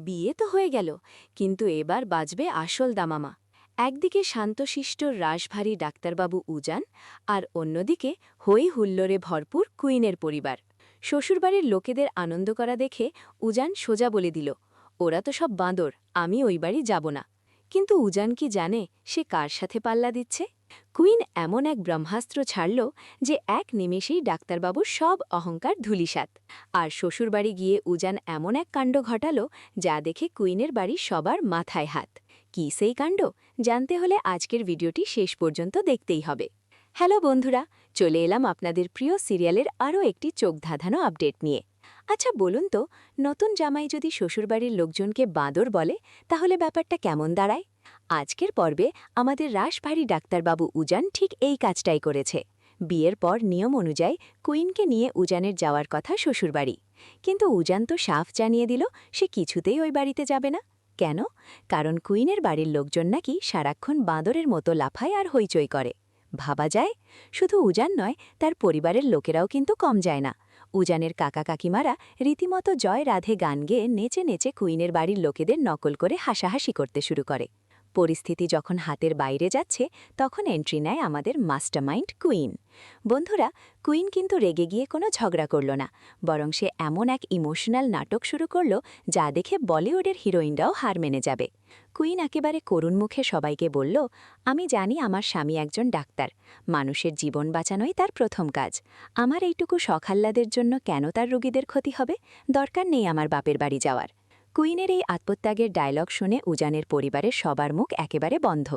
বিয়ে তো হয়ে গেল, কিন্তু এবার বাজবে আসল দামামা। একদিকে শান্তশিষ্ট রাশভারী ডাক্তারবাবু উজান, আর অন্যদিকে হই হুল্লোড়ে ভরপুর কুইনের পরিবার। শ্বশুরবাড়ির লোকেদের আনন্দ করা দেখে উজান সোজা বলে দিল, ওরা তো সব বাঁদর, আমি ওই বাড়ি যাব না। কিন্তু উজান কি জানে সে কার সাথে পাল্লা দিচ্ছে? কুইন এমন এক ব্রহ্মাস্ত্র ছাড়ল যে এক নিমেষেই ডাক্তারবাবুর সব অহংকার ধূলিসাৎ। আর শ্বশুরবাড়ি গিয়ে উজান এমন এক কাণ্ড ঘটাল যা দেখে কুইনের বাড়ি সবার মাথায় হাত। কি সেই কাণ্ড জানতে হলে আজকের ভিডিওটি শেষ পর্যন্ত দেখতেই হবে। হ্যালো বন্ধুরা, চলে এলাম আপনাদের প্রিয় সিরিয়ালের আরও একটি চোখ ধাঁধানো আপডেট নিয়ে। আচ্ছা বলুন তো, নতুন জামাই যদি শ্বশুরবাড়ির লোকজনকে বাঁদর বলে তাহলে ব্যাপারটা কেমন দাঁড়ায়? আজকের পর্বে আমাদের রাশভারী ডাক্তারবাবু উজান ঠিক এই কাজটাই করেছে। বিয়ের পর নিয়ম অনুযায়ী কুইনকে নিয়ে উজানের যাওয়ার কথা শ্বশুরবাড়ি। কিন্তু উজান তো সাফ জানিয়ে দিল সে কিছুতেই ওই বাড়িতে যাবে না। কেন? কারণ কুইনের বাড়ির লোকজন নাকি সারাক্ষণ বাঁদরের মতো লাফায় আর হইচই করে। ভাবা যায়, শুধু উজান নয়, তার পরিবারের লোকেরাও কিন্তু কম যায় না। উজানের কাকা কাকিমারা রীতিমতো জয় রাধে গান গেয়ে নেচে নেচে কুইনের বাড়ির লোকেদের নকল করে হাসাহাসি করতে শুরু করে। পরিস্থিতি যখন হাতের বাইরে যাচ্ছে তখন এন্ট্রি নেয় আমাদের মাস্টারমাইন্ড কুইন। বন্ধুরা, কুইন কিন্তু রেগে গিয়ে কোনো ঝগড়া করল না, বরং সে এমন এক ইমোশনাল নাটক শুরু করল যা দেখে বলিউডের হিরোইনরাও হার মেনে যাবে। কুইন একেবারে করুণ মুখে সবাইকে বলল, আমি জানি আমার স্বামী একজন ডাক্তার, মানুষের জীবন বাঁচানোই তার প্রথম কাজ। আমার এইটুকু সখাল্লাদের জন্য কেন তার রোগীদের ক্ষতি হবে? দরকার নেই আমার বাপের বাড়ি যাওয়ার। কুইনের এই আত্মত্যাগের ডায়লগ শুনে উজানের পরিবারের সবার মুখ একেবারে বন্ধ।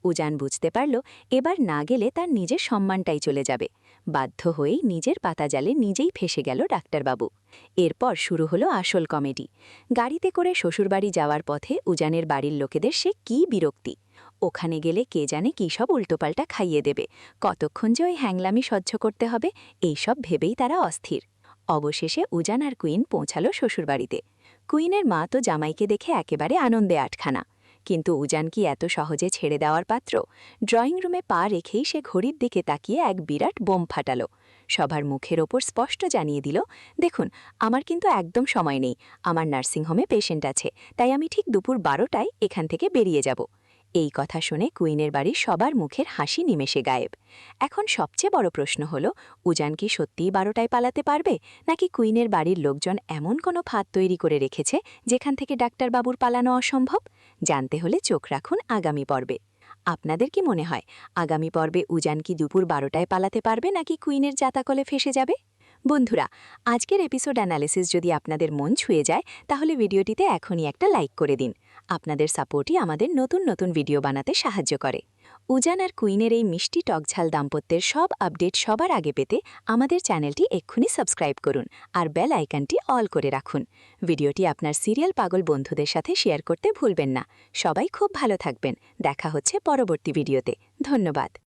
উজান বুঝতে পারল এবার না গেলে তার নিজের সম্মানটাই চলে যাবে। বাধ্য হয়েই নিজের পাতাজালে নিজেই ফেসে গেল ডাক্তারবাবু। এরপর শুরু হলো আসল কমেডি। গাড়িতে করে শ্বশুরবাড়ি যাওয়ার পথে উজানের বাড়ির লোকেদের সে কী বিরক্তি! ওখানে গেলে কে জানে কী সব উল্টোপাল্টা খাইয়ে দেবে, কতক্ষণ যে ওই হ্যাংলামি সহ্য করতে হবে, এইসব ভেবেই তারা অস্থির। অবশেষে উজান আর কুইন পৌঁছালো শ্বশুরবাড়িতে। কুইনের মা তো জামাইকে দেখে একেবারে আনন্দে আটখানা। কিন্তু উজান কি এত সহজে ছেড়ে দেওয়ার পাত্র? ড্রয়িং রুমে পা রেখেই সে ঘড়ির দিকে তাকিয়ে এক বিরাট বোম ফাটাল। সবার মুখের ওপর স্পষ্ট জানিয়ে দিল, দেখুন, আমার কিন্তু একদম সময় নেই, আমার নার্সিংহোমে পেশেন্ট আছে, তাই আমি ঠিক দুপুর 12টায় এখান থেকে বেরিয়ে যাব। এই কথা শুনে কুইনের বাড়ির সবার মুখের হাসি নিমেষে গায়েব। এখন সবচেয়ে বড় প্রশ্ন হল, উজান কি সত্যিই 12টায় পালাতে পারবে, নাকি কুইনের বাড়ির লোকজন এমন কোনো ফাঁদ তৈরি করে রেখেছে যেখান থেকে ডাক্তারবাবুর পালানো অসম্ভব? জানতে হলে চোখ রাখুন আগামী পর্বে। আপনাদের কি মনে হয়, আগামী পর্বে উজান কি দুপুর 12টায় পালাতে পারবে নাকি কুইনের জাতাকলে ফেসে যাবে? বন্ধুরা, আজকের এপিসোড অ্যানালিসিস যদি আপনাদের মন ছুঁয়ে যায় তাহলে ভিডিওটিতে এখনই একটা লাইক করে দিন। আপনাদের সাপোর্টই আমাদের নতুন নতুন ভিডিও বানাতে সাহায্য করে। উজান আর কুইনের এই মিষ্টি টকঝাল দাম্পত্যের সব আপডেট সবার আগে পেতে আমাদের চ্যানেলটি এক্ষুনি সাবস্ক্রাইব করুন আর বেল আইকনটি অল করে রাখুন। ভিডিওটি আপনার সিরিয়াল পাগল বন্ধুদের সাথে শেয়ার করতে ভুলবেন না। সবাই খুব ভালো থাকবেন। দেখা হচ্ছে পরবর্তী ভিডিওতে। ধন্যবাদ।